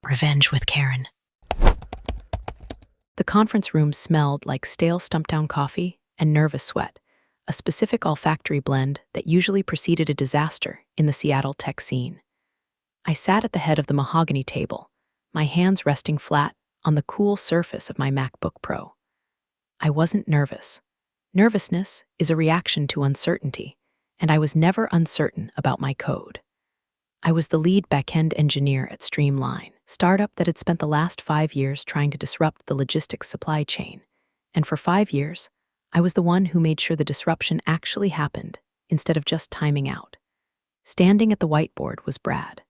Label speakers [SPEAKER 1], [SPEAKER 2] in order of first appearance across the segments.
[SPEAKER 1] Revenge with Karen.
[SPEAKER 2] The conference room smelled like stale stumptown coffee and nervous sweat, a specific olfactory blend that usually preceded a disaster in the Seattle tech scene. I sat at the head of the mahogany table, my hands resting flat on the cool surface of my MacBook Pro. I wasn't nervous. Nervousness is a reaction to uncertainty, and I was never uncertain about my code. I was the lead backend engineer at Streamline, startup that had spent the last 5 years trying to disrupt the logistics supply chain. And for 5 years, I was the one who made sure the disruption actually happened instead of just timing out. Standing at the whiteboard was Brad.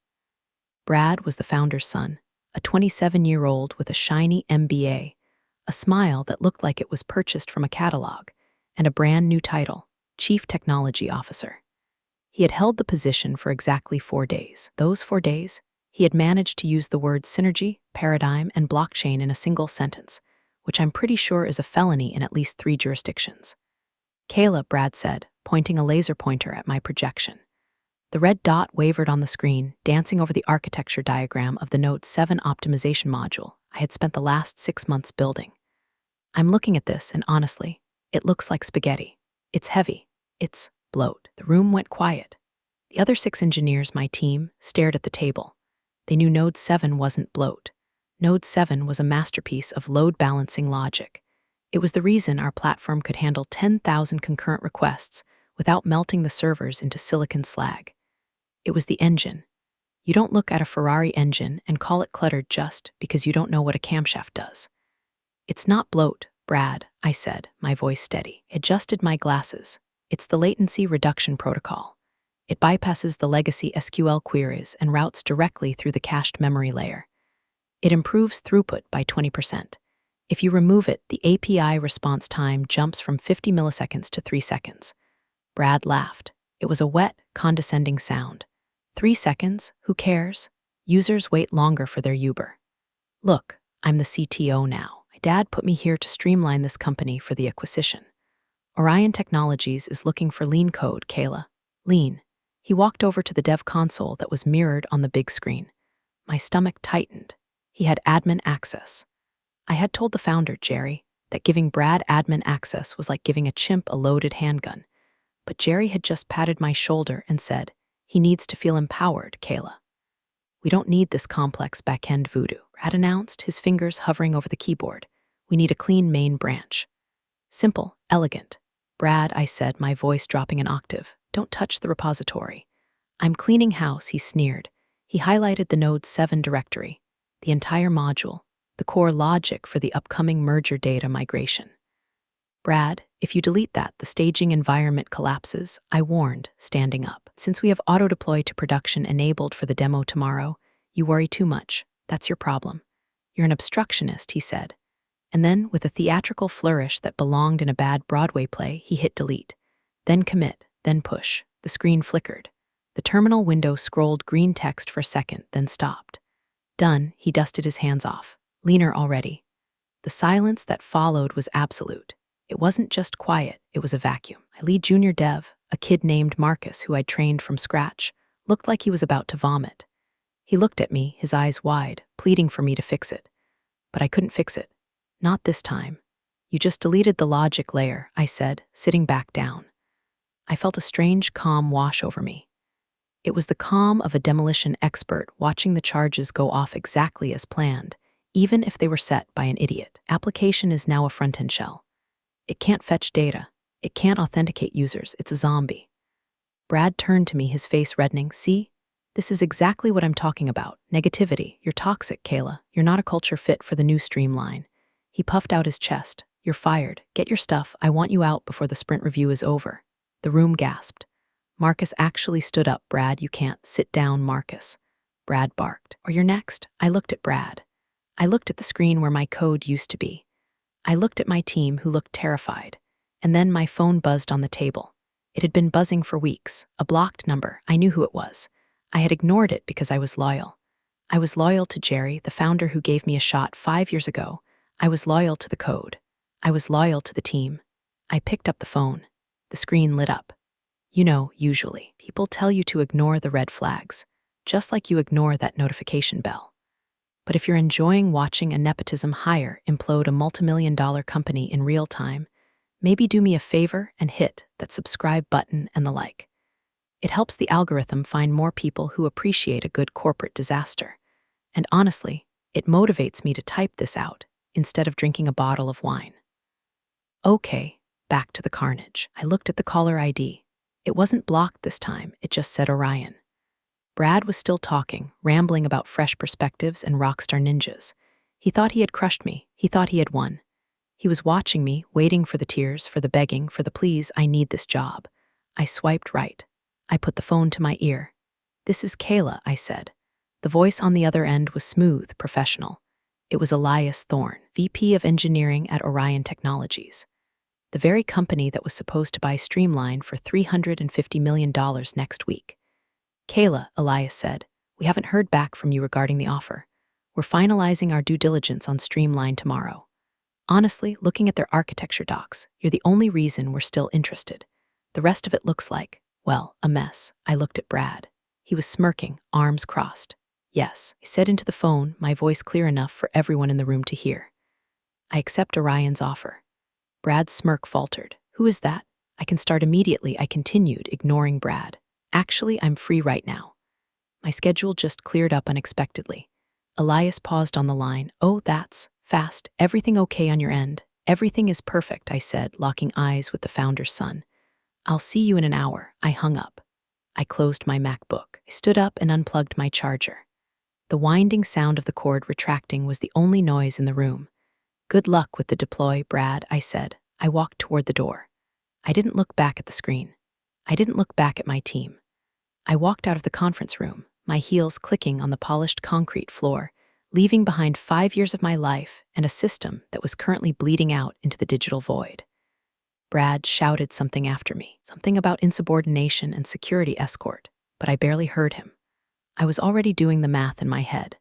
[SPEAKER 2] Brad was the founder's son, a 27-year-old with a shiny MBA, a smile that looked like it was purchased from a catalog, and a brand new title, Chief Technology Officer. He had held the position for exactly 4 days. Those 4 days, he had managed to use the words synergy, paradigm, and blockchain in a single sentence, which I'm pretty sure is a felony in at least 3 jurisdictions. Kayla, Brad said, pointing a laser pointer at my projection. The red dot wavered on the screen, dancing over the architecture diagram of the Node 7 optimization module I had spent the last 6 months building. I'm looking at this, and honestly, it looks like spaghetti. It's heavy. It's bloat. The room went quiet. The other 6 engineers, my team, stared at the table. They knew Node 7 wasn't bloat. Node 7 was a masterpiece of load-balancing logic. It was the reason our platform could handle 10,000 concurrent requests without melting the servers into silicon slag. It was the engine. You don't look at a Ferrari engine and call it cluttered just because you don't know what a camshaft does. It's not bloat, Brad, I said, my voice steady. I adjusted my glasses. It's the latency reduction protocol. It bypasses the legacy SQL queries and routes directly through the cached memory layer. It improves throughput by 20%. If you remove it, the API response time jumps from 50 milliseconds to 3 seconds. Brad laughed. It was a wet, condescending sound. 3 seconds? Who cares? Users wait longer for their Uber. Look, I'm the CTO now. My dad put me here to streamline this company for the acquisition. Orion Technologies is looking for lean code, Kayla. Lean. He walked over to the dev console that was mirrored on the big screen. My stomach tightened. He had admin access. I had told the founder, Jerry, that giving Brad admin access was like giving a chimp a loaded handgun. But Jerry had just patted my shoulder and said, he needs to feel empowered, Kayla. We don't need this complex back-end voodoo, Brad announced, his fingers hovering over the keyboard. We need a clean main branch. Simple, elegant. Brad, I said, my voice dropping an octave, don't touch the repository. I'm cleaning house, he sneered. He highlighted the Node 7 directory, the entire module, the core logic for the upcoming merger data migration. Brad, if you delete that, the staging environment collapses, I warned, standing up. Since we have auto-deploy to production enabled for the demo tomorrow, you worry too much. That's your problem. You're an obstructionist, he said. And then, with a theatrical flourish that belonged in a bad Broadway play, he hit delete. Then commit, then push. The screen flickered. The terminal window scrolled green text for a second, then stopped. Done, he dusted his hands off. Leaner already. The silence that followed was absolute. It wasn't just quiet, it was a vacuum. My lead junior dev, a kid named Marcus who I'd trained from scratch, looked like he was about to vomit. He looked at me, his eyes wide, pleading for me to fix it. But I couldn't fix it. Not this time. You just deleted the logic layer, I said, sitting back down. I felt a strange calm wash over me. It was the calm of a demolition expert watching the charges go off exactly as planned, even if they were set by an idiot. Application is now a front-end shell. It can't fetch data. It can't authenticate users. It's a zombie. Brad turned to me, his face reddening. See? This is exactly what I'm talking about. Negativity. You're toxic, Kayla. You're not a culture fit for the new Streamline. He puffed out his chest. You're fired. Get your stuff. I want you out before the sprint review is over. The room gasped. Marcus actually stood up. Brad, you can't. Sit down, Marcus. Brad barked. Or you're next. I looked at Brad. I looked at the screen where my code used to be. I looked at my team who looked terrified. And then my phone buzzed on the table. It had been buzzing for weeks. A blocked number. I knew who it was. I had ignored it because I was loyal. I was loyal to Jerry, the founder who gave me a shot 5 years ago. I was loyal to the code. I was loyal to the team. I picked up the phone. The screen lit up. You know, usually, people tell you to ignore the red flags, just like you ignore that notification bell. But if you're enjoying watching a nepotism hire implode a multimillion-dollar company in real time, maybe do me a favor and hit that subscribe button and the like. It helps the algorithm find more people who appreciate a good corporate disaster. And honestly, it motivates me to type this out instead of drinking a bottle of wine. Okay, back to the carnage. I looked at the caller ID. It wasn't blocked this time, it just said Orion. Brad was still talking, rambling about fresh perspectives and rockstar ninjas. He thought he had crushed me. He thought he had won. He was watching me, waiting for the tears, for the begging, for the pleas, I need this job. I swiped right. I put the phone to my ear. This is Kayla, I said. The voice on the other end was smooth, professional. It was Elias Thorne, VP of Engineering at Orion Technologies, the very company that was supposed to buy Streamline for $350 million next week. Kayla, Elias said, we haven't heard back from you regarding the offer. We're finalizing our due diligence on Streamline tomorrow. Honestly, looking at their architecture docs, you're the only reason we're still interested. The rest of it looks like, well, a mess. I looked at Brad. He was smirking, arms crossed. Yes, I said into the phone, my voice clear enough for everyone in the room to hear. I accept Orion's offer. Brad's smirk faltered. Who is that? I can start immediately, I continued, ignoring Brad. Actually, I'm free right now. My schedule just cleared up unexpectedly. Elias paused on the line. Oh, that's fast. Everything okay on your end? Everything is perfect, I said, locking eyes with the founder's son. I'll see you in an hour. I hung up. I closed my MacBook. I stood up and unplugged my charger. The winding sound of the cord retracting was the only noise in the room. Good luck with the deploy, Brad, I said. I walked toward the door. I didn't look back at the screen. I didn't look back at my team. I walked out of the conference room, my heels clicking on the polished concrete floor, leaving behind 5 years of my life and a system that was currently bleeding out into the digital void. Brad shouted something after me, something about insubordination and security escort, but I barely heard him. I was already doing the math in my head.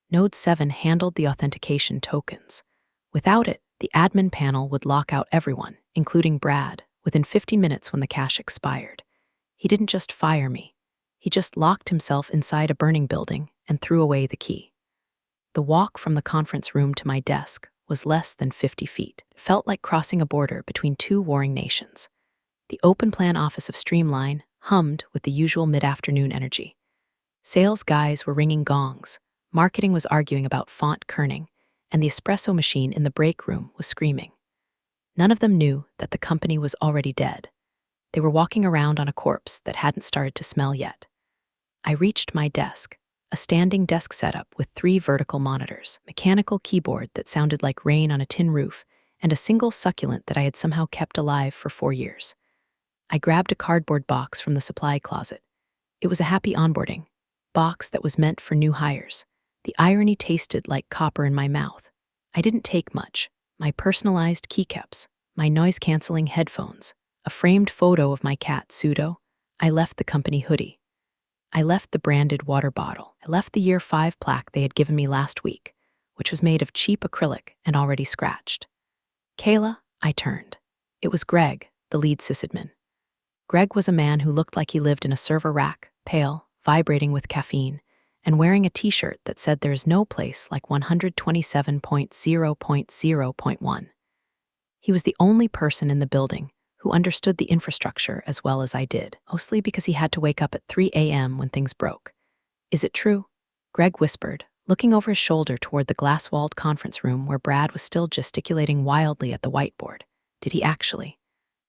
[SPEAKER 2] Node 7 handled the authentication tokens. Without it, the admin panel would lock out everyone, including Brad, within 15 minutes when the cache expired. He didn't just fire me. He just locked himself inside a burning building and threw away the key. The walk from the conference room to my desk was less than 50 feet. It felt like crossing a border between two warring nations. The open plan office of Streamline hummed with the usual mid-afternoon energy. Sales guys were ringing gongs, marketing was arguing about font kerning, and the espresso machine in the break room was screaming. None of them knew that the company was already dead. They were walking around on a corpse that hadn't started to smell yet. I reached my desk, a standing desk setup with 3 vertical monitors, mechanical keyboard that sounded like rain on a tin roof, and a single succulent that I had somehow kept alive for 4 years. I grabbed a cardboard box from the supply closet. It was a happy onboarding box that was meant for new hires. The irony tasted like copper in my mouth. I didn't take much. My personalized keycaps, my noise-canceling headphones, a framed photo of my cat, Pseudo. I left the company hoodie. I left the branded water bottle. I left the year 5 plaque they had given me last week, which was made of cheap acrylic and already scratched. Kayla, I turned. It was Greg, the lead sysadmin. Greg was a man who looked like he lived in a server rack, pale, vibrating with caffeine, and wearing a t-shirt that said there is no place like 127.0.0.1. He was the only person in the building who understood the infrastructure as well as I did, mostly because he had to wake up at 3 a.m. when things broke. Is it true? Greg whispered, looking over his shoulder toward the glass-walled conference room where Brad was still gesticulating wildly at the whiteboard. Did he actually?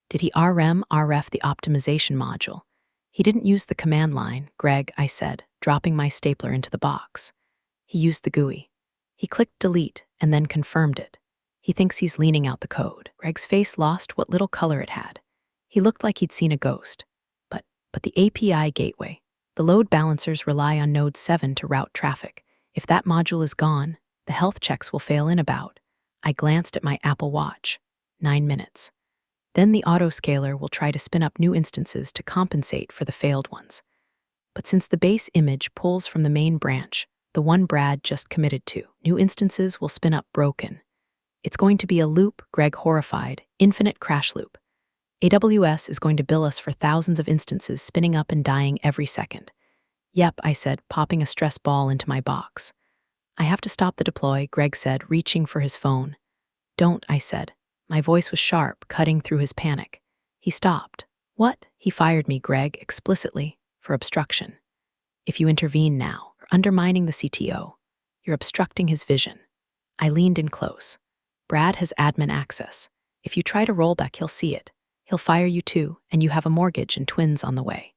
[SPEAKER 2] Did he RF the optimization module? He didn't use the command line, Greg, I said, dropping my stapler into the box. He used the GUI. He clicked delete and then confirmed it. He thinks he's leaning out the code. Greg's face lost what little color it had. He looked like he'd seen a ghost. But the API gateway, the load balancers rely on Node 7 to route traffic. If that module is gone, the health checks will fail in about. I glanced at my Apple Watch. 9 minutes. Then the autoscaler will try to spin up new instances to compensate for the failed ones. But since the base image pulls from the main branch, the one Brad just committed to, new instances will spin up broken. It's going to be a loop, Greg horrified, infinite crash loop. AWS is going to bill us for thousands of instances spinning up and dying every second. Yep, I said, popping a stress ball into my box. I have to stop the deploy, Greg said, reaching for his phone. Don't, I said. My voice was sharp, cutting through his panic. He stopped. What? He fired me, Greg, explicitly, for obstruction. If you intervene now, you're undermining the CTO. You're obstructing his vision. I leaned in close. Brad has admin access. If you try to roll back, he'll see it. He'll fire you too, and you have a mortgage and twins on the way.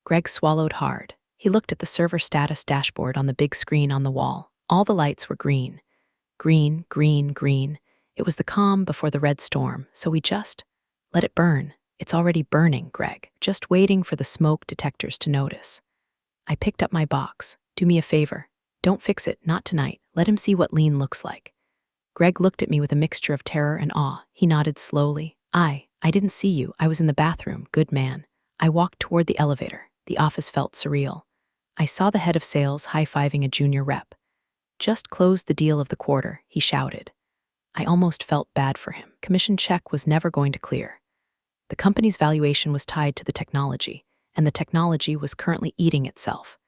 [SPEAKER 2] Greg swallowed hard. He looked at the server status dashboard on the big screen on the wall. All the lights were green. Green, green, green. It was the calm before the red storm, so we just let it burn. It's already burning, Greg, just waiting for the smoke detectors to notice. I picked up my box. Do me a favor. Don't fix it, not tonight. Let him see what lean looks like. Greg looked at me with a mixture of terror and awe. He nodded slowly. I didn't see you. I was in the bathroom. Good man. I walked toward the elevator. The office felt surreal. I saw the head of sales high-fiving a junior rep. Just closed the deal of the quarter, he shouted. I almost felt bad for him. Commission check was never going to clear. The company's valuation was tied to the technology, and the technology was currently eating itself.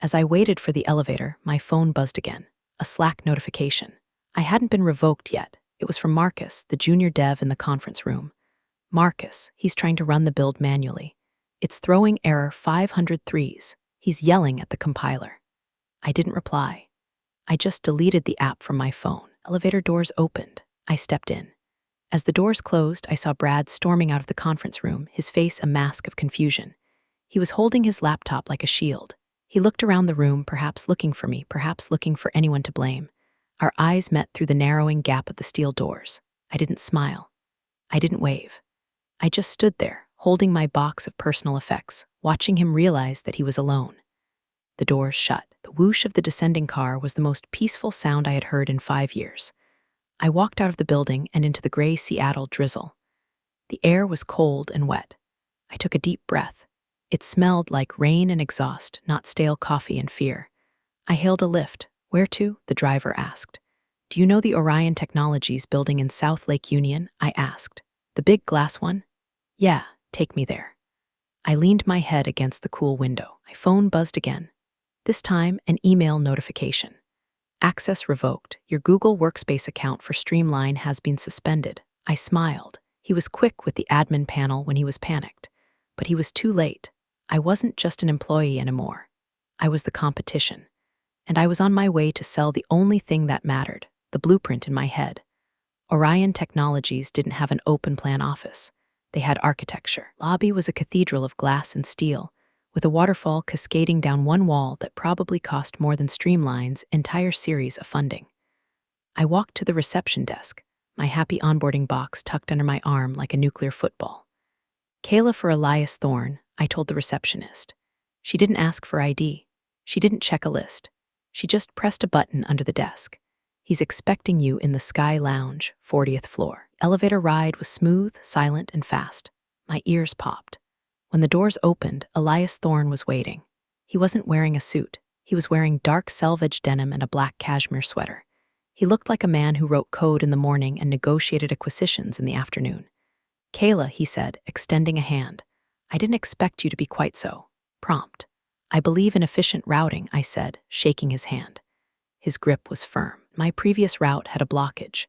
[SPEAKER 2] As I waited for the elevator, my phone buzzed again. A Slack notification. I hadn't been revoked yet. It was from Marcus, the junior dev in the conference room. Marcus, he's trying to run the build manually. It's throwing error 503s. He's yelling at the compiler. I didn't reply. I just deleted the app from my phone. Elevator doors opened. I stepped in. As the doors closed, I saw Brad storming out of the conference room, his face a mask of confusion. He was holding his laptop like a shield. He looked around the room, perhaps looking for me, perhaps looking for anyone to blame. Our eyes met through the narrowing gap of the steel doors. I didn't smile. I didn't wave. I just stood there, holding my box of personal effects, watching him realize that he was alone. The doors shut. The whoosh of the descending car was the most peaceful sound I had heard in 5 years. I walked out of the building and into the gray Seattle drizzle. The air was cold and wet. I took a deep breath. It smelled like rain and exhaust, not stale coffee and fear. I hailed a lift. Where to? The driver asked. Do you know the Orion Technologies building in South Lake Union? I asked. The big glass one? Yeah, take me there. I leaned my head against the cool window. My phone buzzed again. This time, an email notification. Access revoked. Your Google Workspace account for Streamline has been suspended. I smiled. He was quick with the admin panel when he was panicked. But he was too late. I wasn't just an employee anymore. I was the competition. And I was on my way to sell the only thing that mattered, the blueprint in my head. Orion Technologies didn't have an open plan office. They had architecture. Lobby was a cathedral of glass and steel, with a waterfall cascading down one wall that probably cost more than Streamline's entire series of funding. I walked to the reception desk, my happy onboarding box tucked under my arm like a nuclear football. Kayla for Elias Thorne, I told the receptionist. She didn't ask for ID. She didn't check a list. She just pressed a button under the desk. He's expecting you in the Sky Lounge, 40th floor. Elevator ride was smooth, silent, and fast. My ears popped. When the doors opened, Elias Thorne was waiting. He wasn't wearing a suit. He was wearing dark selvage denim and a black cashmere sweater. He looked like a man who wrote code in the morning and negotiated acquisitions in the afternoon. Kayla, he said, extending a hand. I didn't expect you to be quite so prompt. I believe in efficient routing, I said, shaking his hand. His grip was firm. My previous route had a blockage.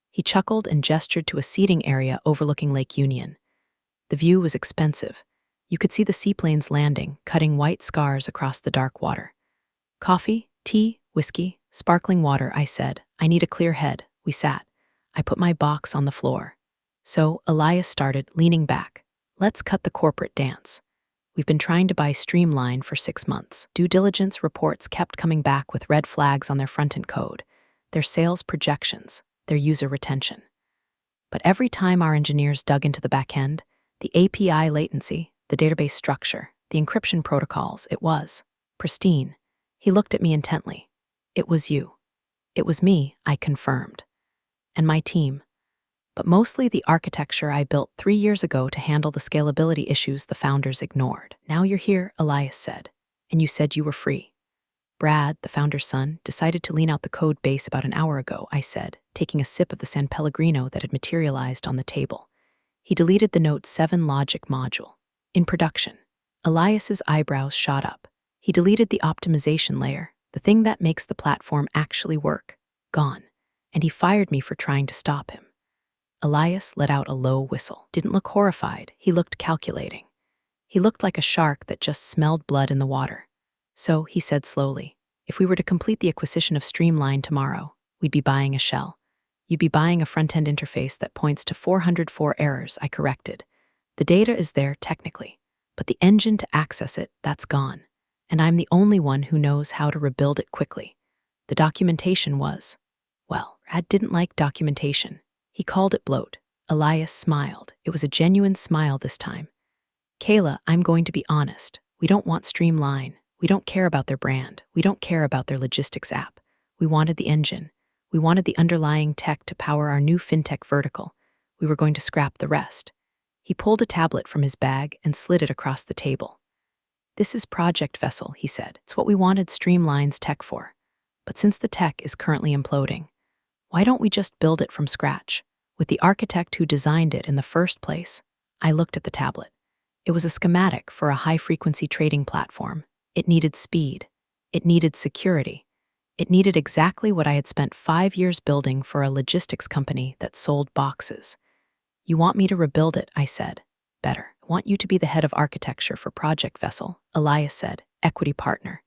[SPEAKER 2] He chuckled and gestured to a seating area overlooking Lake Union. The view was expensive. You could see the seaplanes landing, cutting white scars across the dark water. Coffee, tea, whiskey, sparkling water, I said. I need a clear head. We sat. I put my box on the floor. So Elias started, leaning back. Let's cut the corporate dance. We've been trying to buy Streamline for 6 months. Due diligence reports kept coming back with red flags on their front-end code, their sales projections, their user retention. But every time our engineers dug into the back end, the API latency, the database structure, the encryption protocols, it was pristine. He looked at me intently. It was you. It was me, I confirmed. And my team. But mostly the architecture I built 3 years ago to handle the scalability issues the founders ignored. Now you're here, Elias said, and you said you were free. Brad, the founder's son, decided to lean out the code base about an hour ago, I said, taking a sip of the San Pellegrino that had materialized on the table. He deleted the Note 7 logic module. In production. Elias's eyebrows shot up. He deleted the optimization layer, The thing that makes the platform actually work. Gone. And he fired me for trying to stop him. Elias let out a low whistle. Didn't look horrified, he looked calculating. He looked like a shark that just smelled blood in the water. So, he said slowly, if we were to complete the acquisition of Streamline tomorrow, we'd be buying a shell. You'd be buying a front-end interface that points to 404 errors, I corrected. The data is there technically, but the engine to access it, that's gone. And I'm the only one who knows how to rebuild it quickly. The documentation was, well, Brad didn't like documentation. He called it bloat. Elias smiled. It was a genuine smile this time. Kayla, I'm going to be honest. We don't want Streamline. We don't care about their brand. We don't care about their logistics app. We wanted the engine. We wanted the underlying tech to power our new fintech vertical. We were going to scrap the rest. He pulled a tablet from his bag and slid it across the table. This is Project Vessel, he said. It's what we wanted Streamline's tech for. But since the tech is currently imploding, why don't we just build it from scratch? With the architect who designed it in the first place, I looked at the tablet. It was a schematic for a high-frequency trading platform. It needed speed. It needed security. It needed exactly what I had spent 5 years building for a logistics company that sold boxes. You want me to rebuild it, I said. Better. I want you to be the head of architecture for Project Vessel, Elias said, equity partner.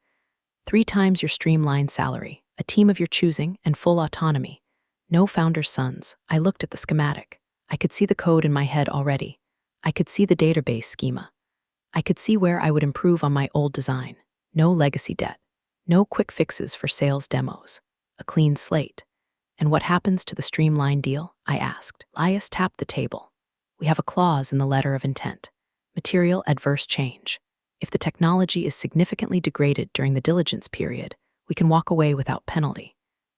[SPEAKER 2] 3 times your Streamline salary, a team of your choosing, and full autonomy. No founder's sons. I looked at the schematic. I could see the code in my head already. I could see the database schema. I could see where I would improve on my old design. No legacy debt. No quick fixes for sales demos. A clean slate. And what happens to the Streamline deal? I asked. Elias tapped the table. We have a clause in the letter of intent. Material adverse change. If the technology is significantly degraded during the diligence period, we can walk away without penalty.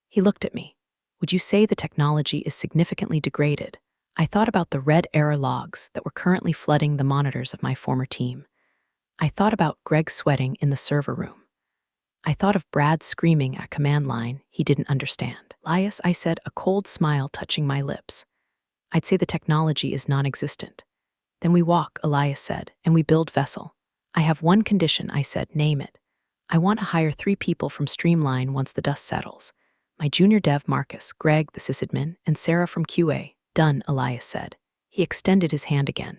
[SPEAKER 2] He looked at me. Would you say the technology is significantly degraded? I thought about the red error logs that were currently flooding the monitors of my former team. I thought about Greg sweating in the server room. I thought of Brad screaming at command line he didn't understand. Elias, I said, a cold smile touching my lips. I'd say the technology is non-existent. Then we walk, Elias said, and we build Vessel. I have one condition, I said, name it. I want to hire 3 people from Streamline once the dust settles. My junior dev, Marcus, Greg, the sysadmin, and Sarah from QA. Done, Elias said. He extended his hand again.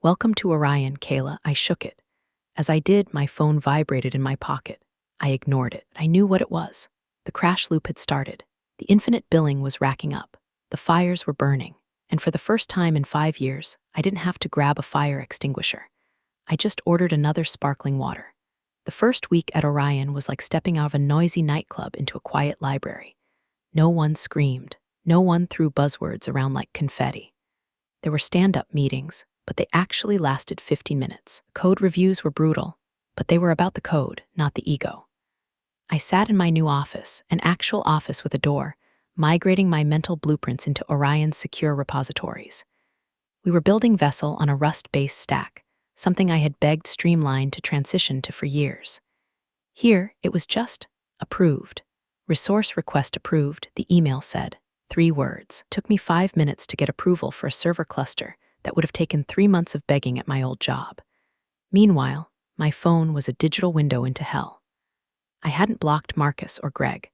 [SPEAKER 2] Welcome to Orion, Kayla. I shook it. As I did, my phone vibrated in my pocket. I ignored it. I knew what it was. The crash loop had started. The infinite billing was racking up. The fires were burning. And for the first time in 5 years, I didn't have to grab a fire extinguisher. I just ordered another sparkling water. The first week at Orion was like stepping out of a noisy nightclub into a quiet library. No one screamed. No one threw buzzwords around like confetti. There were stand-up meetings, but they actually lasted 15 minutes. Code reviews were brutal, but they were about the code, not the ego. I sat in my new office, an actual office with a door, migrating my mental blueprints into Orion's secure repositories. We were building Vessel on a Rust-based stack, something I had begged Streamline to transition to for years. Here, it was just approved. Resource request approved, the email said. 3 words. Took me 5 minutes to get approval for a server cluster that would have taken 3 months of begging at my old job. Meanwhile, my phone was a digital window into hell. I hadn't blocked Marcus or Greg.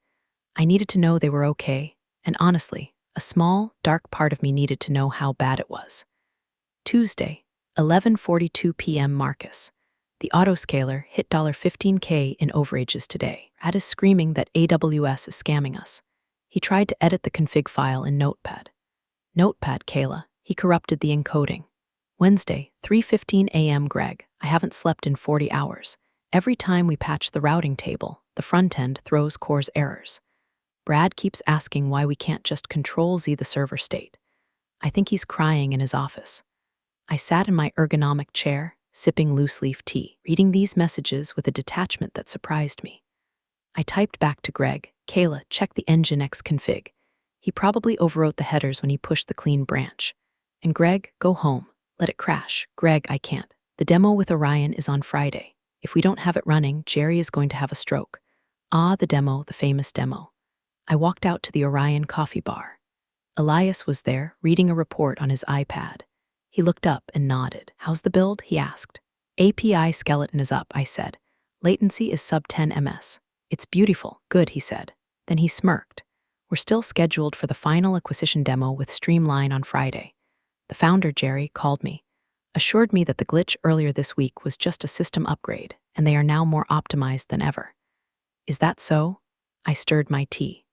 [SPEAKER 2] I needed to know they were okay, and honestly, a small, dark part of me needed to know how bad it was. Tuesday, 11:42 p.m. Marcus. The autoscaler hit $15K in overages today. Brad is screaming that AWS is scamming us. He tried to edit the config file in Notepad. Notepad, Kayla. He corrupted the encoding. Wednesday, 3:15 a.m. Greg. I haven't slept in 40 hours. Every time we patch the routing table, the front end throws CORS errors. Brad keeps asking why we can't just Control-Z the server state. I think he's crying in his office. I sat in my ergonomic chair, sipping loose-leaf tea, reading these messages with a detachment that surprised me. I typed back to Greg, Kayla, check the Nginx config. He probably overwrote the headers when he pushed the clean branch. And Greg, go home. Let it crash. Greg, I can't. The demo with Orion is on Friday. If we don't have it running, Jerry is going to have a stroke. Ah, the demo, the famous demo. I walked out to the Orion coffee bar. Elias was there, reading a report on his iPad. He looked up and nodded. How's the build? He asked. API skeleton is up, I said. Latency is sub 10 ms. It's beautiful. Good, he said. Then he smirked. We're still scheduled for the final acquisition demo with Streamline on Friday. The founder, Jerry, called me, assured me that the glitch earlier this week was just a system upgrade, and they are now more optimized than ever. Is that so? I stirred my tea.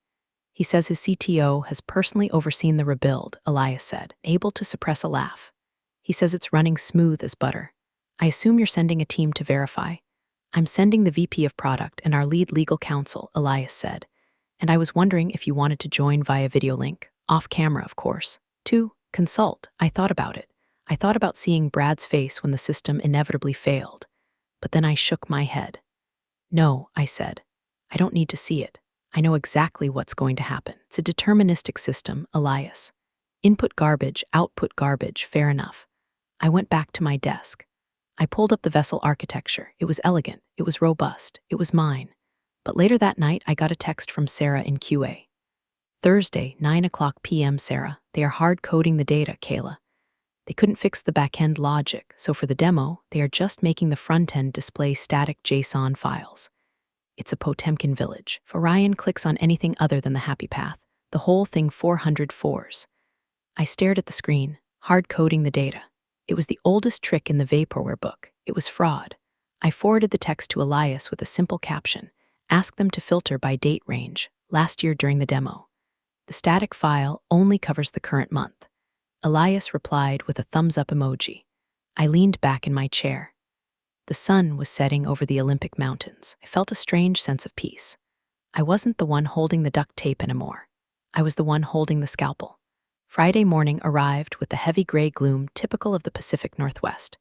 [SPEAKER 2] He says his CTO has personally overseen the rebuild, Elias said, able to suppress a laugh. He says it's running smooth as butter. I assume you're sending a team to verify. I'm sending the VP of Product and our lead legal counsel, Elias said, and I was wondering if you wanted to join via video link, off camera, of course. To consult, I thought about it. I thought about seeing Brad's face when the system inevitably failed, but then I shook my head. No, I said. I don't need to see it. I know exactly what's going to happen. It's a deterministic system, Elias. Input garbage, output garbage, fair enough. I went back to my desk. I pulled up the vessel architecture. It was elegant. It was robust. It was mine. But later that night, I got a text from Sarah in QA. Thursday, 9:00 p.m. Sarah, they are hard-coding the data, Kayla. They couldn't fix the back-end logic, so for the demo, they are just making the front-end display static JSON files. It's a Potemkin village. If Orion clicks on anything other than the happy path, the whole thing 404s. I stared at the screen, hard-coding the data. It was the oldest trick in the Vaporware book. It was fraud. I forwarded the text to Elias with a simple caption. Ask them to filter by date range, last year during the demo. The static file only covers the current month. Elias replied with a thumbs-up emoji. I leaned back in my chair. The sun was setting over the Olympic Mountains. I felt a strange sense of peace. I wasn't the one holding the duct tape anymore. I was the one holding the scalpel. Friday morning arrived with the heavy gray gloom typical of the Pacific Northwest.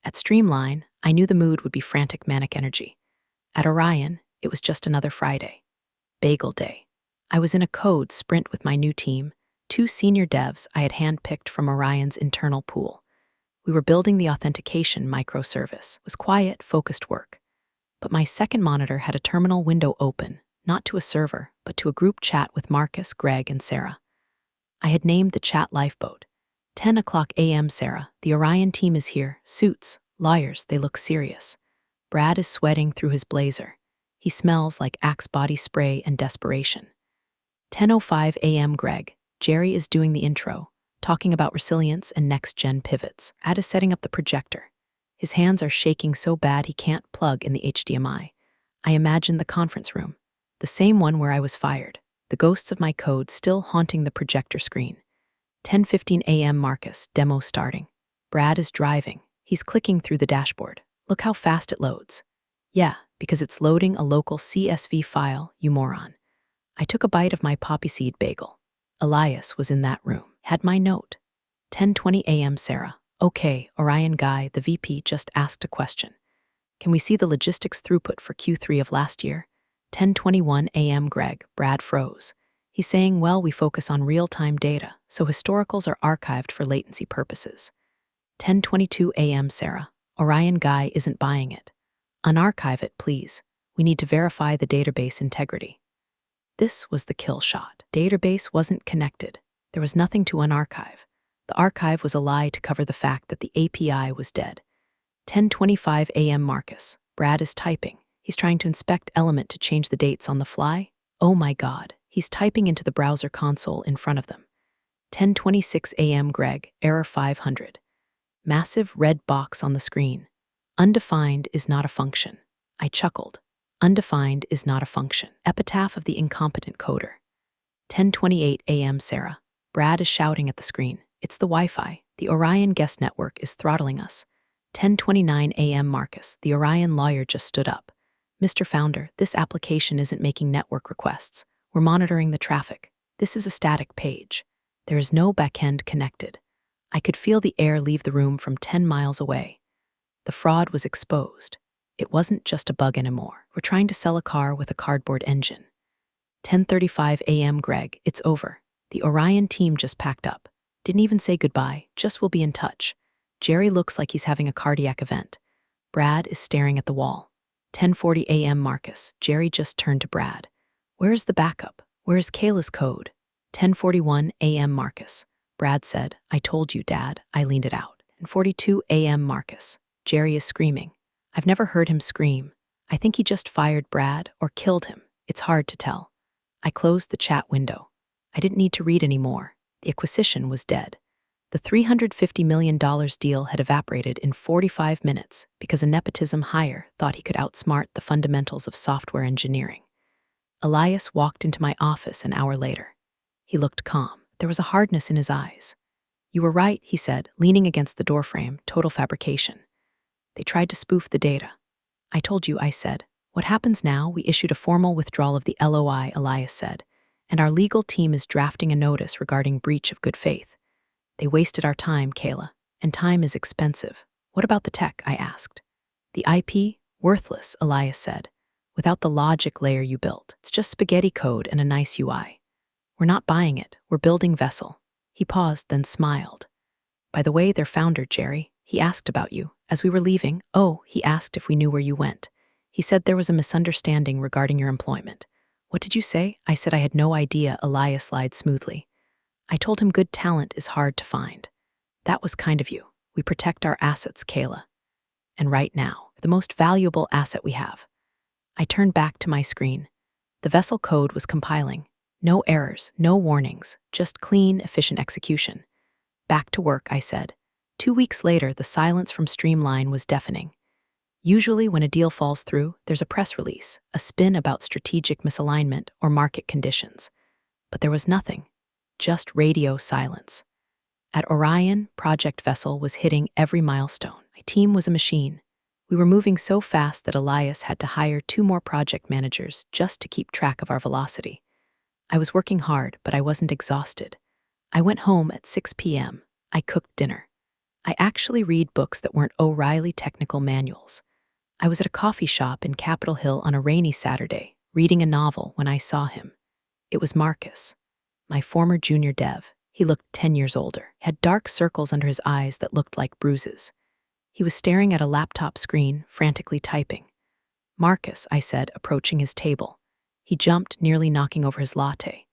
[SPEAKER 2] At Streamline, I knew the mood would be frantic manic energy. At Orion, it was just another Friday. Bagel day. I was in a code sprint with my new team, 2 senior devs I had handpicked from Orion's internal pool. We were building the authentication microservice. It was quiet, focused work. But my second monitor had a terminal window open, not to a server, but to a group chat with Marcus, Greg, and Sarah. I had named the chat Lifeboat. 10:00 a.m. Sarah, the Orion team is here. Suits, lawyers, they look serious. Brad is sweating through his blazer. He smells like Axe body spray and desperation. 10:05 a.m. Greg, Jerry is doing the intro, talking about resilience and next-gen pivots. Ad is setting up the projector. His hands are shaking so bad he can't plug in the HDMI. I imagine the conference room, the same one where I was fired, the ghosts of my code still haunting the projector screen. 10:15 a.m. Marcus, demo starting. Brad is driving. He's clicking through the dashboard. Look how fast it loads. Yeah, because it's loading a local CSV file, you moron. I took a bite of my poppy seed bagel. Elias was in that room. Had my note. 10:20 a.m. Sarah. Okay, Orion guy, the VP just asked a question. Can we see the logistics throughput for Q3 of last year? 10:21 a.m. Greg, Brad froze. He's saying, well, we focus on real-time data, so historicals are archived for latency purposes. 10:22 a.m. Sarah. Orion guy isn't buying it. Unarchive it, please. We need to verify the database integrity. This was the kill shot. Database wasn't connected. There was nothing to unarchive. The archive was a lie to cover the fact that the API was dead. 10:25 a.m. Marcus. Brad is typing. He's trying to inspect Element to change the dates on the fly. Oh my God. He's typing into the browser console in front of them. 10:26 a.m. Greg, error 500. Massive red box on the screen. Undefined is not a function. I chuckled. Undefined is not a function. Epitaph of the incompetent coder. 10:28 a.m. Sarah. Brad is shouting at the screen. It's the Wi-Fi. The Orion guest network is throttling us. 10:29 a.m. Marcus. The Orion lawyer just stood up. Mr. Founder, this application isn't making network requests. We're monitoring the traffic. This is a static page. There is no backend connected. I could feel the air leave the room from 10 miles away. The fraud was exposed. It wasn't just a bug anymore. We're trying to sell a car with a cardboard engine. 10:35 a.m. Greg, it's over. The Orion team just packed up. Didn't even say goodbye, just we'll be in touch. Jerry looks like he's having a cardiac event. Brad is staring at the wall. 10:40 a.m. Marcus, Jerry just turned to Brad. Where is the backup? Where is Kayla's code? 10:41 a.m. Marcus. Brad said, I told you, Dad. I leaned it out. 10:42 a.m. Marcus. Jerry is screaming. I've never heard him scream. I think he just fired Brad or killed him. It's hard to tell. I closed the chat window. I didn't need to read anymore. The acquisition was dead. The $350 million deal had evaporated in 45 minutes because a nepotism hire thought he could outsmart the fundamentals of software engineering. Elias walked into my office an hour later. He looked calm. There was a hardness in his eyes. "You were right," he said, leaning against the doorframe. "Total fabrication. They tried to spoof the data." "I told you," I said. "What happens now? We issued a formal withdrawal of the LOI," Elias said, "and our legal team is drafting a notice regarding breach of good faith." "They wasted our time, Kayla, and time is expensive." "What about the tech?" I asked. "The IP? Worthless," Elias said. "Without the logic layer you built. It's just spaghetti code and a nice UI. We're not buying it. We're building Vessel." He paused, then smiled. "By the way, their founder, Jerry, he asked about you. As we were leaving, he asked if we knew where you went. He said there was a misunderstanding regarding your employment." "What did you say?" I said I had no idea. Elias lied smoothly. "I told him good talent is hard to find." "That was kind of you. We protect our assets, Kayla. And right now, the most valuable asset we have." I turned back to my screen. The Vessel code was compiling. No errors, no warnings, just clean, efficient execution. "Back to work," I said. 2 weeks later, the silence from Streamline was deafening. Usually when a deal falls through, there's a press release, a spin about strategic misalignment or market conditions. But there was nothing, just radio silence. At Orion, Project Vessel was hitting every milestone. My team was a machine. We were moving so fast that Elias had to hire 2 more project managers just to keep track of our velocity. I was working hard, but I wasn't exhausted. I went home at 6 p.m. I cooked dinner. I actually read books that weren't O'Reilly technical manuals. I was at a coffee shop in Capitol Hill on a rainy Saturday, reading a novel when I saw him. It was Marcus, my former junior dev. He looked 10 years older, had dark circles under his eyes that looked like bruises. He was staring at a laptop screen, frantically typing. "Marcus," I said, approaching his table. He jumped, nearly knocking over his latte.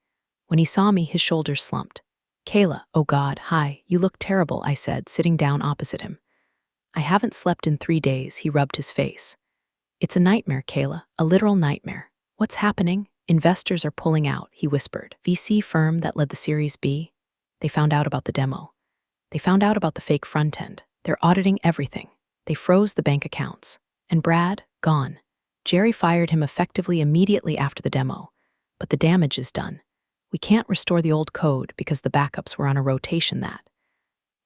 [SPEAKER 2] When he saw me, his shoulders slumped. "Kayla, oh God, hi, you look terrible," I said, sitting down opposite him. "I haven't slept in 3 days," he rubbed his face. "It's a nightmare, Kayla, a literal nightmare." "What's happening?" "Investors are pulling out," he whispered. "VC firm that led the Series B. They found out about the demo. They found out about the fake front end. They're auditing everything. They froze the bank accounts. And Brad, gone. Jerry fired him effectively immediately after the demo. But the damage is done. We can't restore the old code because the backups were on a rotation that.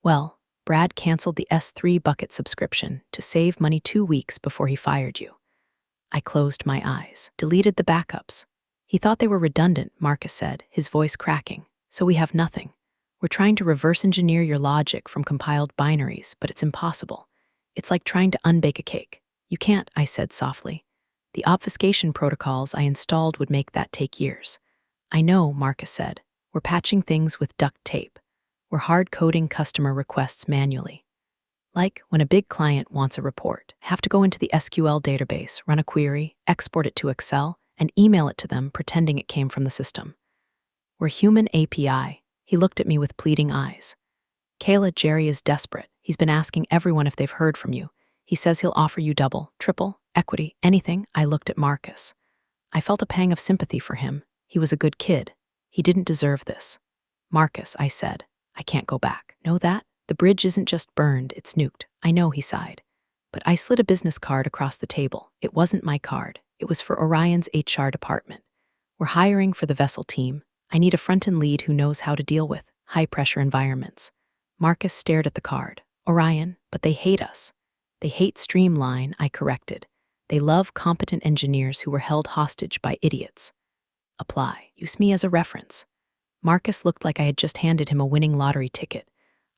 [SPEAKER 2] Well, Brad canceled the S3 bucket subscription to save money 2 weeks before he fired you." I closed my eyes, deleted the backups. "He thought they were redundant," Marcus said, his voice cracking. "So we have nothing. We're trying to reverse engineer your logic from compiled binaries, but it's impossible. It's like trying to unbake a cake. You can't," I said softly. "The obfuscation protocols I installed would make that take years." "I know," Marcus said. "We're patching things with duct tape. We're hard-coding customer requests manually. Like when a big client wants a report, have to go into the SQL database, run a query, export it to Excel, and email it to them pretending it came from the system. We're human API." He looked at me with pleading eyes. "Kayla, Jerry is desperate. He's been asking everyone if they've heard from you. He says he'll offer you double, triple, equity, anything." I looked at Marcus. I felt a pang of sympathy for him. He was a good kid. He didn't deserve this. "Marcus," I said, "I can't go back. Know that? The bridge isn't just burned, it's nuked." "I know," he sighed. But I slid a business card across the table. It wasn't my card. It was for Orion's HR department. "We're hiring for the Vessel team. I need a front-end lead who knows how to deal with high-pressure environments." Marcus stared at the card. "Orion, but they hate us." "They hate Streamline," I corrected. "They love competent engineers who were held hostage by idiots." "Apply. Use me as a reference." Marcus looked like I had just handed him a winning lottery ticket.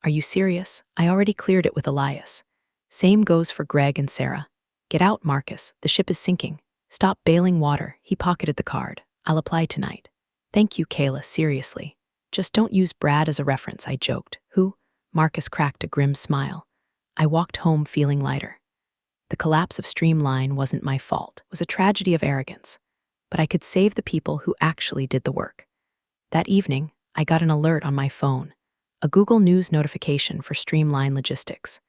[SPEAKER 2] "Are you serious? I already cleared it with Elias." "Same goes for Greg and Sarah." "Get out, Marcus. The ship is sinking. Stop bailing water." He pocketed the card. "I'll apply tonight." "Thank you, Kayla, seriously. Just don't use Brad as a reference," I joked. "Who?" Marcus cracked a grim smile. I walked home feeling lighter. The collapse of Streamline wasn't my fault. It was a tragedy of arrogance. But I could save the people who actually did the work. That evening, I got an alert on my phone. A Google News notification for Streamline Logistics.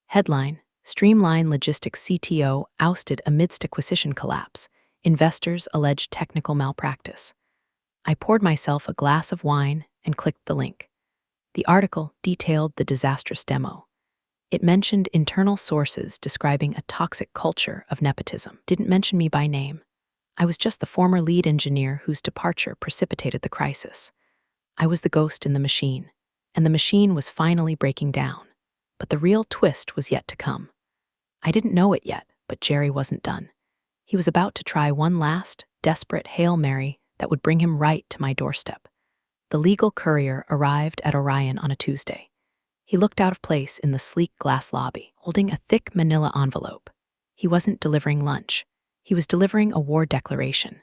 [SPEAKER 2] Headline: Streamline Logistics CTO ousted amidst acquisition collapse. Investors allege technical malpractice. I poured myself a glass of wine and clicked the link. The article detailed the disastrous demo. It mentioned internal sources describing a toxic culture of nepotism. Didn't mention me by name. I was just the former lead engineer whose departure precipitated the crisis. I was the ghost in the machine, and the machine was finally breaking down. But the real twist was yet to come. I didn't know it yet, but Jerry wasn't done. He was about to try one last, desperate Hail Mary that would bring him right to my doorstep. The legal courier arrived at Orion on a Tuesday. He looked out of place in the sleek glass lobby, holding a thick manila envelope. He wasn't delivering lunch. He was delivering a war declaration.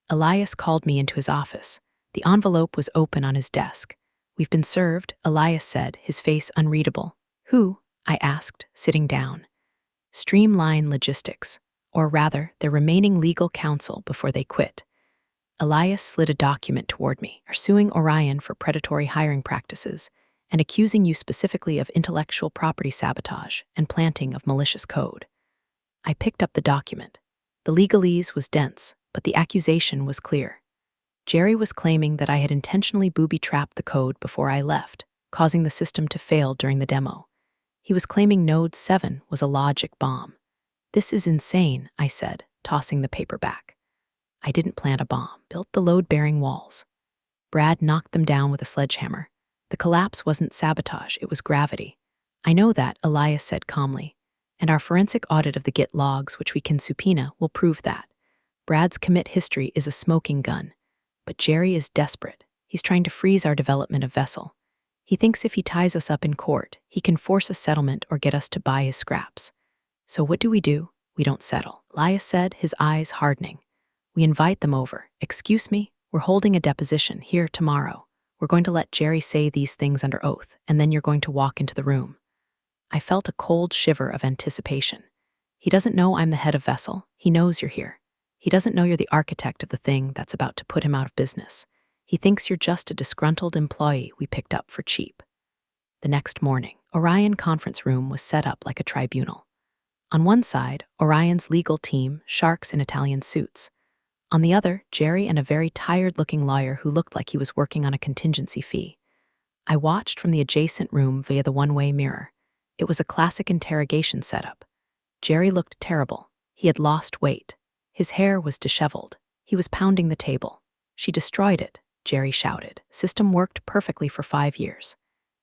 [SPEAKER 2] Elias called me into his office. The envelope was open on his desk. "We've been served," Elias said, his face unreadable. "Who?" I asked, sitting down. "Streamline Logistics, or rather, their remaining legal counsel before they quit." Elias slid a document toward me, suing Orion for predatory hiring practices and accusing you specifically of intellectual property sabotage and planting of malicious code. I picked up the document. The legalese was dense, but the accusation was clear. Jerry was claiming that I had intentionally booby-trapped the code before I left, causing the system to fail during the demo. He was claiming Node 7 was a logic bomb. "This is insane," I said, tossing the paper back. "I didn't plant a bomb, built the load-bearing walls. Brad knocked them down with a sledgehammer. The collapse wasn't sabotage, it was gravity." "I know that," Elias said calmly, "and our forensic audit of the Git logs, which we can subpoena, will prove that. Brad's commit history is a smoking gun. But Jerry is desperate. He's trying to freeze our development of Vessel. He thinks if he ties us up in court, he can force a settlement or get us to buy his scraps. So what do? We don't settle," Elias said, his eyes hardening. "We invite them over. Excuse me, we're holding a deposition here tomorrow. We're going to let Jerry say these things under oath, and then you're going to walk into the room." I felt a cold shiver of anticipation. "He doesn't know I'm the head of Vessel. He knows you're here. He doesn't know you're the architect of the thing that's about to put him out of business. He thinks you're just a disgruntled employee we picked up for cheap." The next morning, Orion conference room was set up like a tribunal. On one side, Orion's legal team, sharks in Italian suits. On the other, Jerry and a very tired-looking lawyer who looked like he was working on a contingency fee. I watched from the adjacent room via the one-way mirror. It was a classic interrogation setup. Jerry looked terrible. He had lost weight. His hair was disheveled. He was pounding the table. "She destroyed it," Jerry shouted. "System worked perfectly for 5 years.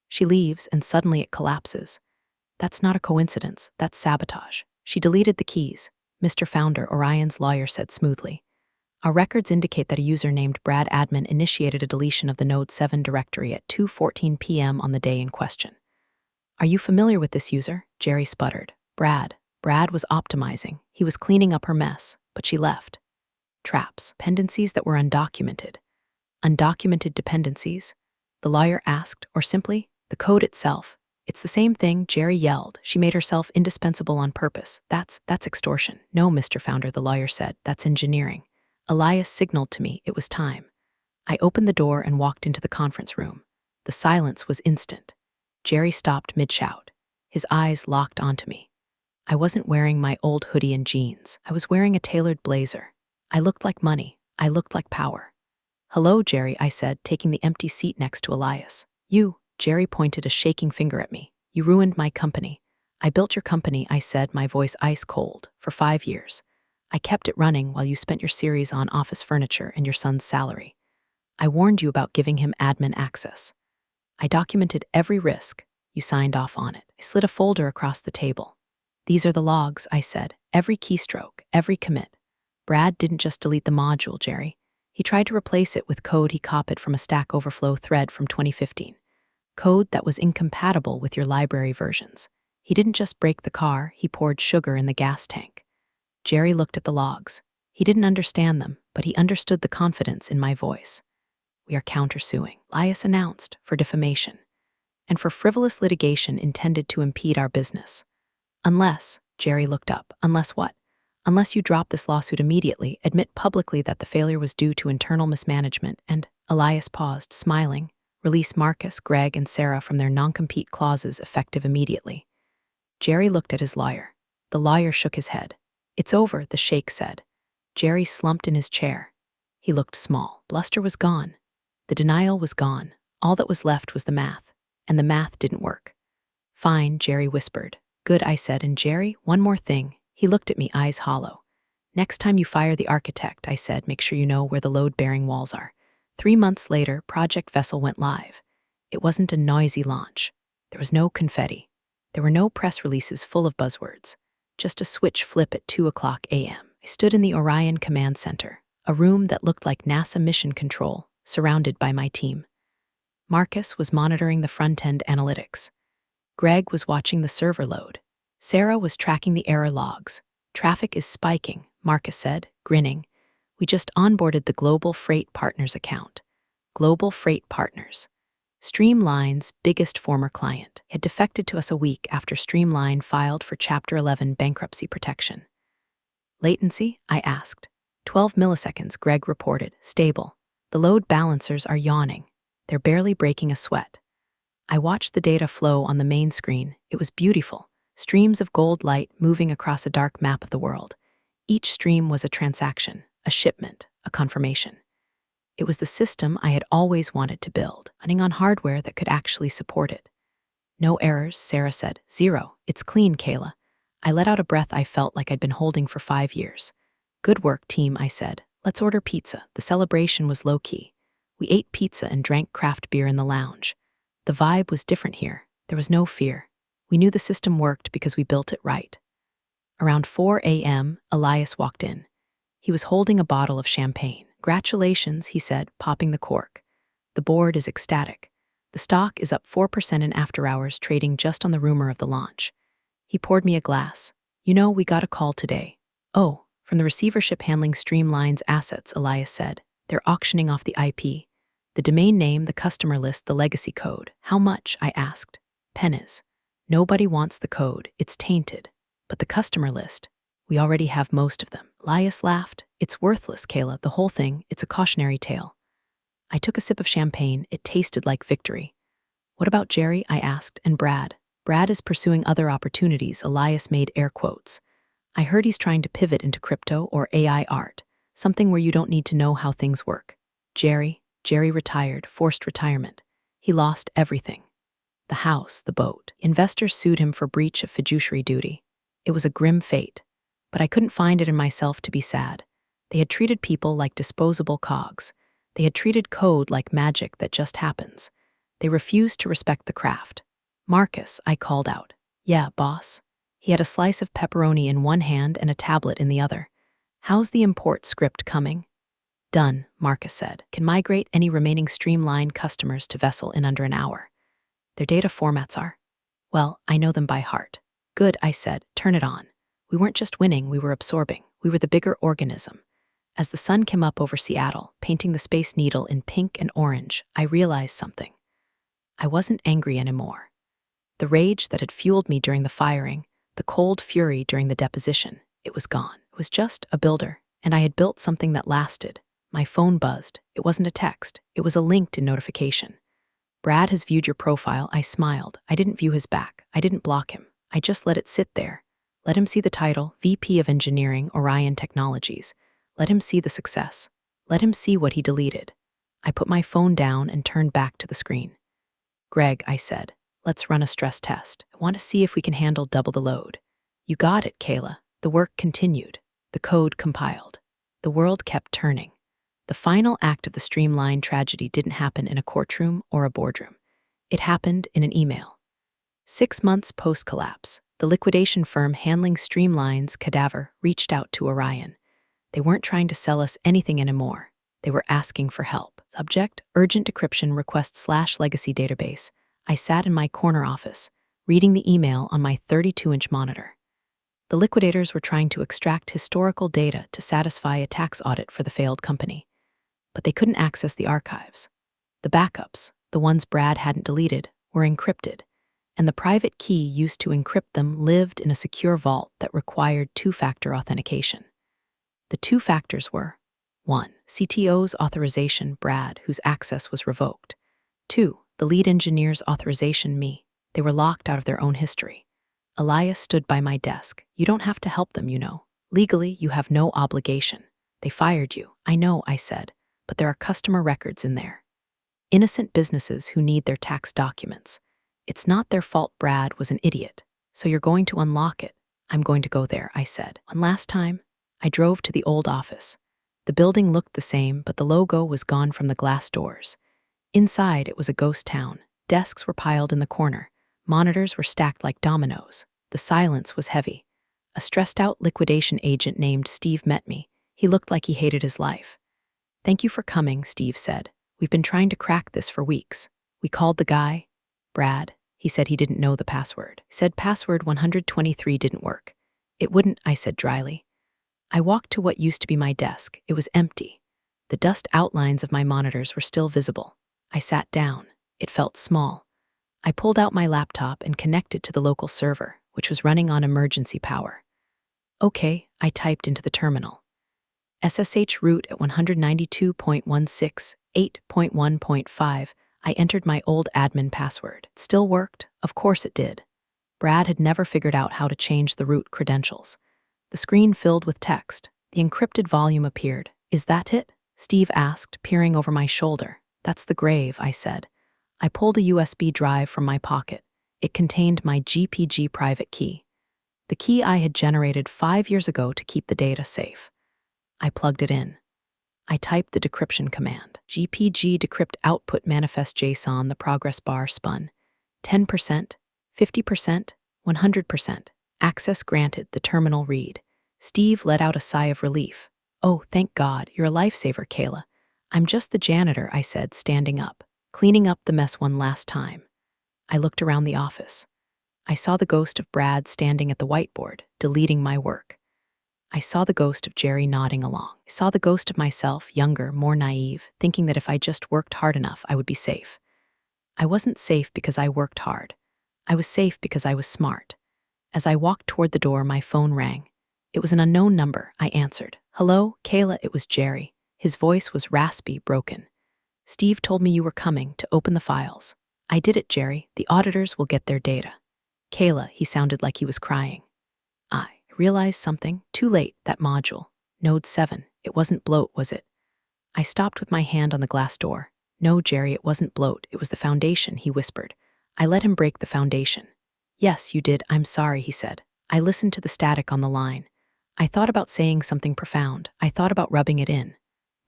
[SPEAKER 2] She leaves and suddenly it collapses. That's not a coincidence, that's sabotage. She deleted the keys," Mr. Founder, Orion's lawyer, said smoothly. "Our records indicate that a user named Brad Admin initiated a deletion of the Node 7 directory at 2:14 p.m. on the day in question." "Are you familiar with this user?" Jerry sputtered. Brad was optimizing. He was cleaning up her mess, but she left. Traps, dependencies that were undocumented. Undocumented dependencies? The lawyer asked, or simply, the code itself. "It's the same thing," Jerry yelled. "She made herself indispensable on purpose. That's extortion." "No, Mr. Founder," the lawyer said. "That's engineering." Elias signaled to me it was time. I opened the door and walked into the conference room. The silence was instant. Jerry stopped mid-shout. His eyes locked onto me. I wasn't wearing my old hoodie and jeans. I was wearing a tailored blazer. I looked like money. I looked like power. "Hello, Jerry," I said, taking the empty seat next to Elias. Jerry pointed a shaking finger at me. "You ruined my company." "I built your company," I said, my voice ice cold, "for 5 years. I kept it running while you spent your series on office furniture and your son's salary. I warned you about giving him admin access. I documented every risk. You signed off on it." I slid a folder across the table. "These are the logs," I said. "Every keystroke, every commit. Brad didn't just delete the module, Jerry. He tried to replace it with code he copied from a Stack Overflow thread from 2015. Code that was incompatible with your library versions. He didn't just break the car, he poured sugar in the gas tank." Jerry looked at the logs. He didn't understand them, but he understood the confidence in my voice. "We are countersuing," Elias announced, "for defamation. And for frivolous litigation intended to impede our business. Unless," Jerry looked up, "unless what? Unless you drop this lawsuit immediately, admit publicly that the failure was due to internal mismanagement, and," Elias paused, smiling, "release Marcus, Greg, and Sarah from their non-compete clauses effective immediately." Jerry looked at his lawyer. The lawyer shook his head. It's over, the sheikh said. Jerry slumped in his chair. He looked small. Bluster was gone. The denial was gone. All that was left was the math. And the math didn't work. Fine, Jerry whispered. Good, I said, and Jerry, one more thing. He looked at me, eyes hollow. Next time you fire the architect, I said, make sure you know where the load-bearing walls are. 3 months later, Project Vessel went live. It wasn't a noisy launch. There was no confetti. There were no press releases full of buzzwords. Just a switch flip at 2:00 a.m. I stood in the Orion Command Center, a room that looked like NASA Mission Control, surrounded by my team. Marcus was monitoring the front-end analytics. Greg was watching the server load. Sarah was tracking the error logs. Traffic is spiking, Marcus said, grinning. We just onboarded the Global Freight Partners account. Global Freight Partners. Streamline's biggest former client had defected to us a week after Streamline filed for Chapter 11 bankruptcy protection. Latency? I asked. 12 milliseconds, Greg reported. Stable. The load balancers are yawning. They're barely breaking a sweat. I watched the data flow on the main screen. It was beautiful. Streams of gold light moving across a dark map of the world. Each stream was a transaction, a shipment, a confirmation. It was the system I had always wanted to build, running on hardware that could actually support it. No errors, Sarah said. 0. It's clean, Kayla. I let out a breath I felt like I'd been holding for 5 years. Good work, team, I said. Let's order pizza. The celebration was low-key. We ate pizza and drank craft beer in the lounge. The vibe was different here. There was no fear. We knew the system worked because we built it right. Around 4 a.m., Elias walked in. He was holding a bottle of champagne. Congratulations, he said, popping the cork. The board is ecstatic. The stock is up 4% in after-hours trading just on the rumor of the launch. He poured me a glass. You know, we got a call today. Oh, from the receivership handling Streamline's assets, Elias said. They're auctioning off the IP. The domain name, the customer list, the legacy code. How much? I asked. Pennies. Nobody wants the code. It's tainted. But the customer list, we already have most of them. Elias laughed. It's worthless, Kayla, the whole thing. It's a cautionary tale. I took a sip of champagne. It tasted like victory. What about Jerry? I asked. And Brad? Brad is pursuing other opportunities. Elias made air quotes. I heard he's trying to pivot into crypto or AI art, something where you don't need to know how things work. Jerry retired, forced retirement. He lost everything. The house, the boat. Investors sued him for breach of fiduciary duty. It was a grim fate, but I couldn't find it in myself to be sad. They had treated people like disposable cogs. They had treated code like magic that just happens. They refused to respect the craft. Marcus, I called out. Yeah, boss. He had a slice of pepperoni in one hand and a tablet in the other. How's the import script coming? Done, Marcus said. Can migrate any remaining Streamline customers to Vessel in under an hour. Their data formats are? Well, I know them by heart. Good, I said. Turn it on. We weren't just winning, we were absorbing. We were the bigger organism. As the sun came up over Seattle, painting the Space Needle in pink and orange, I realized something. I wasn't angry anymore. The rage that had fueled me during the firing, the cold fury during the deposition, it was gone. It was just a builder, and I had built something that lasted. My phone buzzed. It wasn't a text. It was a LinkedIn notification. Brad has viewed your profile. I smiled. I didn't view his back. I didn't block him. I just let it sit there. Let him see the title, VP of Engineering, Orion Technologies. Let him see the success. Let him see what he deleted. I put my phone down and turned back to the screen. Greg, I said, let's run a stress test. I want to see if we can handle double the load. You got it, Kayla. The work continued. The code compiled. The world kept turning. The final act of the Streamline tragedy didn't happen in a courtroom or a boardroom. It happened in an email. 6 months post-collapse, the liquidation firm handling Streamline's cadaver reached out to Orion. They weren't trying to sell us anything anymore. They were asking for help. Subject, urgent decryption request/legacy database. I sat in my corner office, reading the email on my 32-inch monitor. The liquidators were trying to extract historical data to satisfy a tax audit for the failed company. But they couldn't access the archives. The backups, the ones Brad hadn't deleted, were encrypted, and the private key used to encrypt them lived in a secure vault that required two-factor authentication. The two factors were: 1. CTO's authorization, Brad, whose access was revoked. 2. The lead engineer's authorization, me. They were locked out of their own history. Elias stood by my desk. You don't have to help them, you know. Legally, you have no obligation. They fired you. I know, I said, but there are customer records in there. Innocent businesses who need their tax documents. It's not their fault Brad was an idiot. So you're going to unlock it. I'm going to go there, I said. One last time, I drove to the old office. The building looked the same, but the logo was gone from the glass doors. Inside, it was a ghost town. Desks were piled in the corner. Monitors were stacked like dominoes. The silence was heavy. A stressed-out liquidation agent named Steve met me. He looked like he hated his life. Thank you for coming, Steve said. We've been trying to crack this for weeks. We called the guy, Brad. He said he didn't know the password. Said password 123 didn't work. It wouldn't, I said dryly. I walked to what used to be my desk. It was empty. The dust outlines of my monitors were still visible. I sat down. It felt small. I pulled out my laptop and connected to the local server, which was running on emergency power. Okay, I typed into the terminal. SSH root at 192.168.1.5. I entered my old admin password. It still worked. Of course it did. Brad had never figured out how to change the root credentials. The screen filled with text. The encrypted volume appeared. Is that it? Steve asked, peering over my shoulder. That's the grave, I said. I pulled a USB drive from my pocket. It contained my GPG private key. The key I had generated 5 years ago to keep the data safe. I plugged it in. I typed the decryption command. GPG decrypt output manifest JSON. The progress bar spun. 10%, 50%, 100%. Access granted. The terminal read. Steve let out a sigh of relief. Oh, thank God, you're a lifesaver, Kayla. I'm just the janitor, I said, standing up, cleaning up the mess one last time. I looked around the office. I saw the ghost of Brad standing at the whiteboard, deleting my work. I saw the ghost of Jerry nodding along. I saw the ghost of myself, younger, more naive, thinking that if I just worked hard enough, I would be safe. I wasn't safe because I worked hard. I was safe because I was smart. As I walked toward the door, my phone rang. It was an unknown number. I answered. Hello, Kayla, it was Jerry. His voice was raspy, broken. Steve told me you were coming to open the files. I did it, Jerry. The auditors will get their data. Kayla, he sounded like he was crying. I realized something. Too late, that module. Node 7. It wasn't bloat, was it? I stopped with my hand on the glass door. No, Jerry, it wasn't bloat. It was the foundation, he whispered. I let him break the foundation. Yes, you did. I'm sorry, he said. I listened to the static on the line. I thought about saying something profound. I thought about rubbing it in.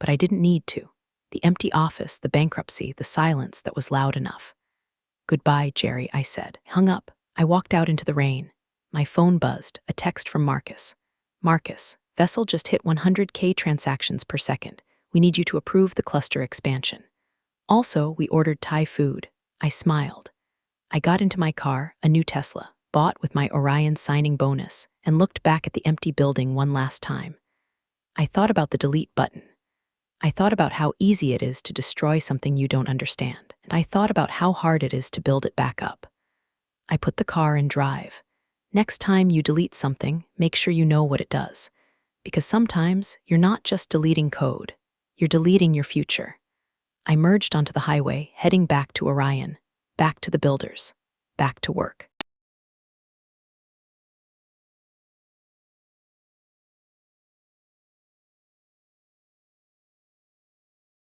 [SPEAKER 2] But I didn't need to. The empty office, the bankruptcy, the silence that was loud enough. Goodbye, Jerry, I said. Hung up. I walked out into the rain. My phone buzzed, a text from Marcus. Marcus, vessel just hit 100K transactions per second. We need you to approve the cluster expansion. Also, we ordered Thai food. I smiled. I got into my car, a new Tesla, bought with my Orion signing bonus, and looked back at the empty building one last time. I thought about the delete button. I thought about how easy it is to destroy something you don't understand, and I thought about how hard it is to build it back up. I put the car in drive. Next time you delete something, make sure you know what it does. Because sometimes you're not just deleting code, you're deleting your future. I merged onto the highway, heading back to Orion, back to the builders, back to work.